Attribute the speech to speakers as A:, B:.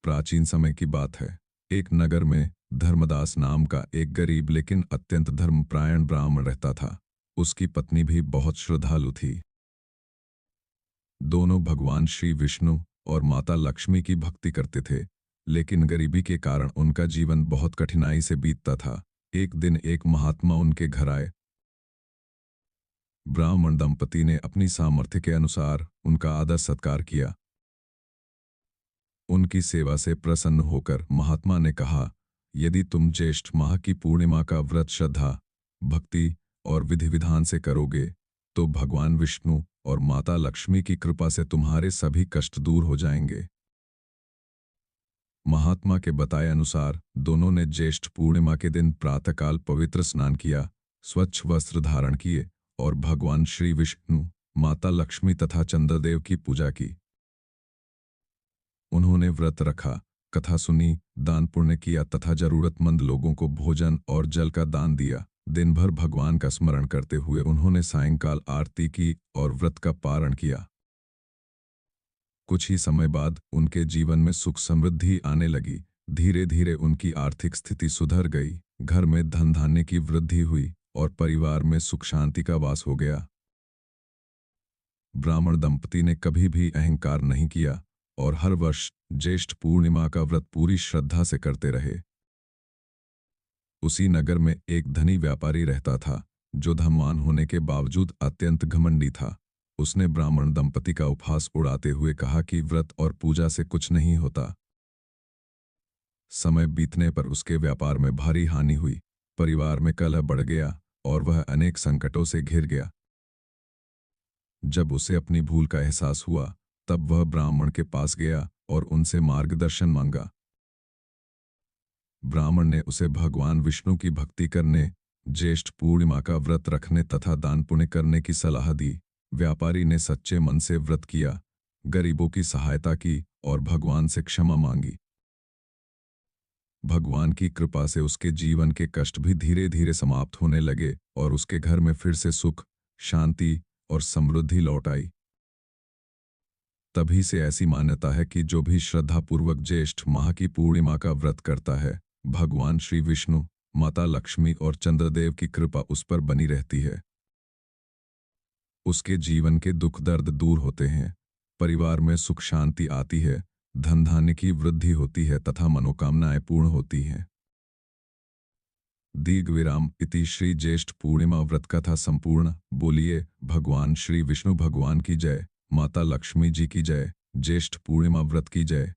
A: प्राचीन समय की बात है। एक नगर में धर्मदास नाम का एक गरीब लेकिन अत्यंत धर्मपरायण ब्राह्मण रहता था। उसकी पत्नी भी बहुत श्रद्धालु थी। दोनों भगवान श्री विष्णु और माता लक्ष्मी की भक्ति करते थे, लेकिन गरीबी के कारण उनका जीवन बहुत कठिनाई से बीतता था। एक दिन एक महात्मा उनके घर आए। ब्राह्मण दंपति ने अपनी सामर्थ्य के अनुसार उनका आदर सत्कार किया। उनकी सेवा से प्रसन्न होकर महात्मा ने कहा, यदि तुम ज्येष्ठ माह की पूर्णिमा का व्रत श्रद्धा, भक्ति और विधि विधान से करोगे तो भगवान विष्णु और माता लक्ष्मी की कृपा से तुम्हारे सभी कष्ट दूर हो जाएंगे। महात्मा के बताए अनुसार दोनों ने ज्येष्ठ पूर्णिमा के दिन प्रातःकाल पवित्र स्नान किया, स्वच्छ वस्त्र धारण किए और भगवान श्री विष्णु, माता लक्ष्मी तथा चंद्रदेव की पूजा की। उन्होंने व्रत रखा, कथा सुनी, दान पुण्य किया तथा जरूरतमंद लोगों को भोजन और जल का दान दिया। दिन भर भगवान का स्मरण करते हुए उन्होंने सायंकाल आरती की और व्रत का पारण किया। कुछ ही समय बाद उनके जीवन में सुख समृद्धि आने लगी। धीरे धीरे उनकी आर्थिक स्थिति सुधर गई, घर में धन धान्य की वृद्धि हुई और परिवार में सुख शांति का वास हो गया। ब्राह्मण दंपति ने कभी भी अहंकार नहीं किया और हर वर्ष ज्येष्ठ पूर्णिमा का व्रत पूरी श्रद्धा से करते रहे। उसी नगर में एक धनी व्यापारी रहता था, जो धनवान होने के बावजूद अत्यंत घमंडी था। उसने ब्राह्मण दंपति का उपहास उड़ाते हुए कहा कि व्रत और पूजा से कुछ नहीं होता। समय बीतने पर उसके व्यापार में भारी हानि हुई, परिवार में कलह बढ़ गया और वह अनेक संकटों से घिर गया। जब उसे अपनी भूल का एहसास हुआ, तब वह ब्राह्मण के पास गया और उनसे मार्गदर्शन मांगा। ब्राह्मण ने उसे भगवान विष्णु की भक्ति करने, ज्येष्ठ पूर्णिमा का व्रत रखने तथा दान पुण्य करने की सलाह दी। व्यापारी ने सच्चे मन से व्रत किया, गरीबों की सहायता की और भगवान से क्षमा मांगी। भगवान की कृपा से उसके जीवन के कष्ट भी धीरे धीरे समाप्त होने लगे और उसके घर में फिर से सुख, शांति और समृद्धि लौट आई। तभी से ऐसी मान्यता है कि जो भी श्रद्धापूर्वक ज्येष्ठ माह की पूर्णिमा का व्रत करता है, भगवान श्री विष्णु, माता लक्ष्मी और चंद्रदेव की कृपा उस पर बनी रहती है। उसके जीवन के दुख दर्द दूर होते हैं, परिवार में सुख शांति आती है, धन धान्य की वृद्धि होती है तथा मनोकामनाएं पूर्ण होती हैं। दीर्घ विराम। इति श्री ज्येष्ठ पूर्णिमा व्रत कथा संपूर्ण। बोलिए भगवान श्री विष्णु भगवान की जय, माता लक्ष्मी जी की जय, ज्येष्ठ पूर्णिमा व्रत की जय।